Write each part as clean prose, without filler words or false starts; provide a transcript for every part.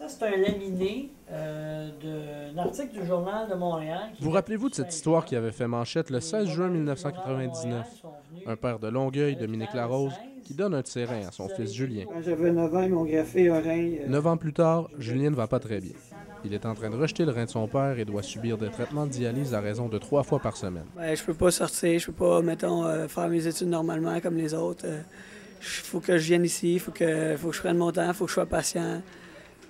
Ça, c'est un laminé d'un article du Journal de Montréal. Vous rappelez-vous de cette histoire qui avait fait manchette le 16 juin 1999? Un père de Longueuil, Dominique Larose, qui donne un de ses reins à son fils Julien. Quand j'avais 9 ans, ils m'ont greffé un rein. 9 ans plus tard, Julien ne va pas très bien. Il est en train de rejeter le rein de son père et doit subir des traitements de dialyse à raison de 3 fois par semaine. Je peux pas sortir, je peux pas, mettons, faire mes études normalement comme les autres. Faut que je vienne ici, faut que je prenne mon temps, faut que je sois patient.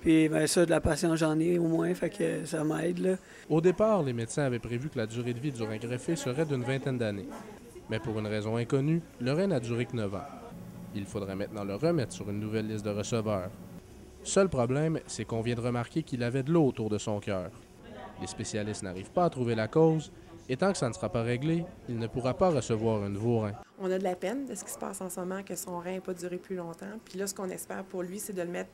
Puis ça, de la patience, j'en ai au moins, fait que ça m'aide, là. Au départ, les médecins avaient prévu que la durée de vie du rein greffé serait d'une 20aine d'années. Mais pour une raison inconnue, le rein n'a duré que 9 ans. Il faudrait maintenant le remettre sur une nouvelle liste de receveurs. Seul problème, c'est qu'on vient de remarquer qu'il avait de l'eau autour de son cœur. Les spécialistes n'arrivent pas à trouver la cause, et tant que ça ne sera pas réglé, il ne pourra pas recevoir un nouveau rein. On a de la peine de ce qui se passe en ce moment, que son rein n'ait pas duré plus longtemps. Puis là, ce qu'on espère pour lui, c'est de le mettre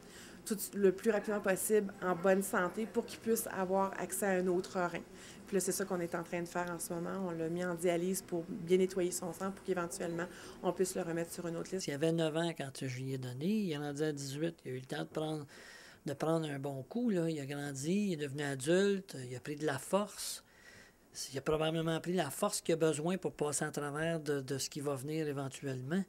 le plus rapidement possible en bonne santé pour qu'il puisse avoir accès à un autre rein. Puis là, c'est ça qu'on est en train de faire en ce moment. On l'a mis en dialyse pour bien nettoyer son sang pour qu'éventuellement, on puisse le remettre sur une autre liste. Il avait 9 ans quand je lui ai donné. Il est rendu à 18. Il a eu le temps de prendre un bon coup, là. Il a grandi, il est devenu adulte, il a pris de la force. Il a probablement pris la force qu'il a besoin pour passer à travers de ce qui va venir éventuellement.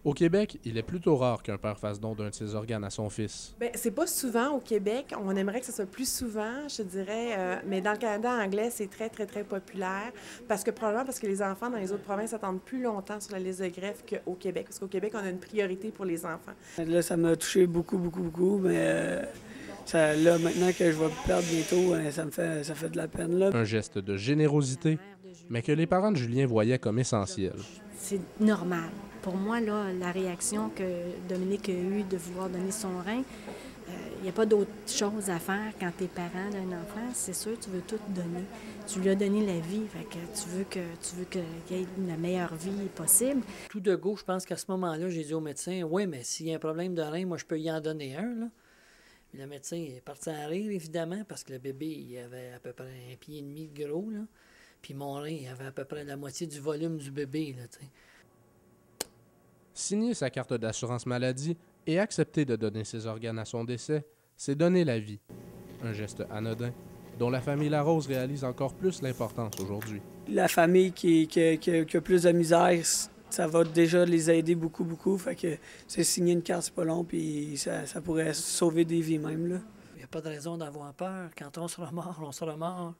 Au Québec, il est plutôt rare qu'un père fasse don d'un de ses organes à son fils. Bien, c'est pas souvent au Québec. On aimerait que ce soit plus souvent, je dirais. Mais dans le Canada anglais, c'est très, très, très populaire. Probablement parce que les enfants dans les autres provinces attendent plus longtemps sur la liste de greffe qu'au Québec. Parce qu'au Québec, on a une priorité pour les enfants. Là, ça m'a touché beaucoup, beaucoup, beaucoup, mais là, maintenant que je vais perdre bientôt, ça fait de la peine, là. Un geste de générosité, mais que les parents de Julien voyaient comme essentiel. C'est normal. Pour moi, là, la réaction que Dominique a eue de vouloir donner son rein, il n'y a pas d'autre chose à faire quand tu es parent d'un enfant. C'est sûr, tu veux tout donner. Tu lui as donné la vie, fait que tu veux qu'il ait la meilleure vie possible. Tout de go, je pense qu'à ce moment-là, j'ai dit au médecin, oui, mais s'il y a un problème de rein, moi, je peux y en donner un, là. Puis le médecin est parti à rire, évidemment, parce que le bébé, il avait à peu près 1,5 pied de gros, là. Puis mon rein, il avait à peu près la moitié du volume du bébé, là, tu sais. Signer sa carte d'assurance maladie et accepter de donner ses organes à son décès, c'est donner la vie. Un geste anodin dont la famille Larose réalise encore plus l'importance aujourd'hui. La famille qui a plus de misère, ça va déjà les aider beaucoup, beaucoup. Fait que c'est signer une carte, c'est pas long, puis ça pourrait sauver des vies même, là. Il n'y a pas de raison d'avoir peur. Quand on sera mort, on sera mort.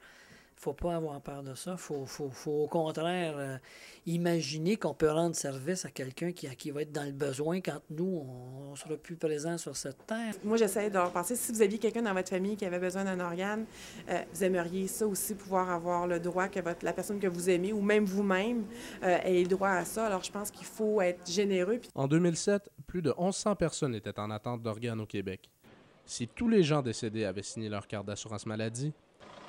Il ne faut pas avoir peur de ça. Il faut au contraire imaginer qu'on peut rendre service à quelqu'un qui va être dans le besoin quand nous, on sera plus présents sur cette terre. Moi, j'essaie de leur penser, si vous aviez quelqu'un dans votre famille qui avait besoin d'un organe, vous aimeriez ça aussi, pouvoir avoir le droit que la personne que vous aimez, ou même vous-même, ait le droit à ça. Alors, je pense qu'il faut être généreux. En 2007, plus de 1100 personnes étaient en attente d'organes au Québec. Si tous les gens décédés avaient signé leur carte d'assurance maladie,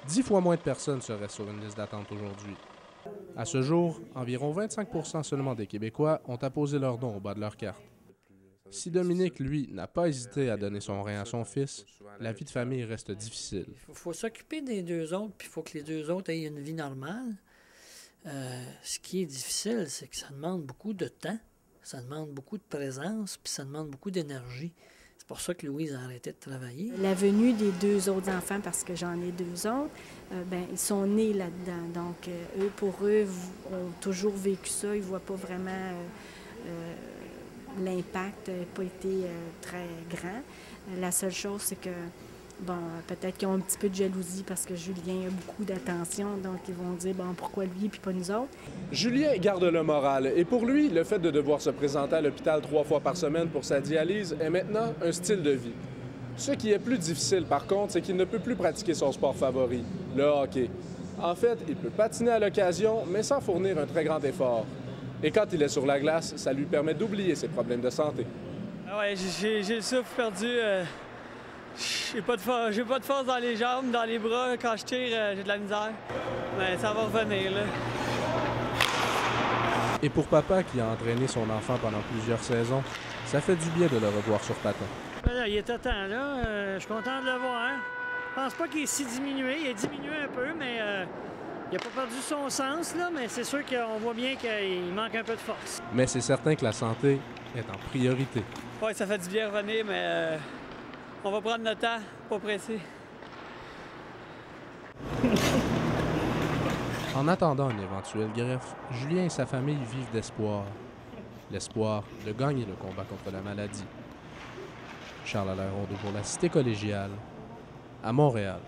10 fois moins de personnes seraient sur une liste d'attente aujourd'hui. À ce jour, environ 25% seulement des Québécois ont apposé leur nom au bas de leur carte. Si Dominique, lui, n'a pas hésité à donner son rein à son fils, la vie de famille reste difficile. Il faut s'occuper des deux autres, puis il faut que les deux autres aient une vie normale. Ce qui est difficile, c'est que ça demande beaucoup de temps, ça demande beaucoup de présence, puis ça demande beaucoup d'énergie. C'est pour ça que Louise a arrêté de travailler. La venue des deux autres enfants, parce que j'en ai deux autres, ils sont nés là-dedans. Donc, pour eux, ont toujours vécu ça. Ils ne voient pas vraiment l'impact n'a pas été très grand. La seule chose, c'est que, peut-être qu'ils ont un petit peu de jalousie parce que Julien a beaucoup d'attention. Donc, ils vont dire, pourquoi lui puis pas nous autres? Julien garde le moral et pour lui, le fait de devoir se présenter à l'hôpital 3 fois par semaine pour sa dialyse est maintenant un style de vie. Ce qui est plus difficile, par contre, c'est qu'il ne peut plus pratiquer son sport favori, le hockey. En fait, il peut patiner à l'occasion, mais sans fournir un très grand effort. Et quand il est sur la glace, ça lui permet d'oublier ses problèmes de santé. Ah ouais, j'ai le souffle perdu. J'ai pas de force dans les jambes, dans les bras. Quand je tire, j'ai de la misère. Mais ça va revenir, là. Et pour papa qui a entraîné son enfant pendant plusieurs saisons, ça fait du bien de le revoir sur patin. Ben là, il était temps, là. Je suis content de le voir. Hein? Je pense pas qu'il est si diminué. Il a diminué un peu, mais il n'a pas perdu son sens, là. Mais c'est sûr qu'on voit bien qu'il manque un peu de force. Mais c'est certain que la santé est en priorité. Oui, ça fait du bien revenir, mais On va prendre notre temps, pas pressé. En attendant une éventuelle greffe, Julien et sa famille vivent d'espoir. L'espoir de gagner le combat contre la maladie. Charles Allaire Rondeau pour la Cité collégiale, à Montréal.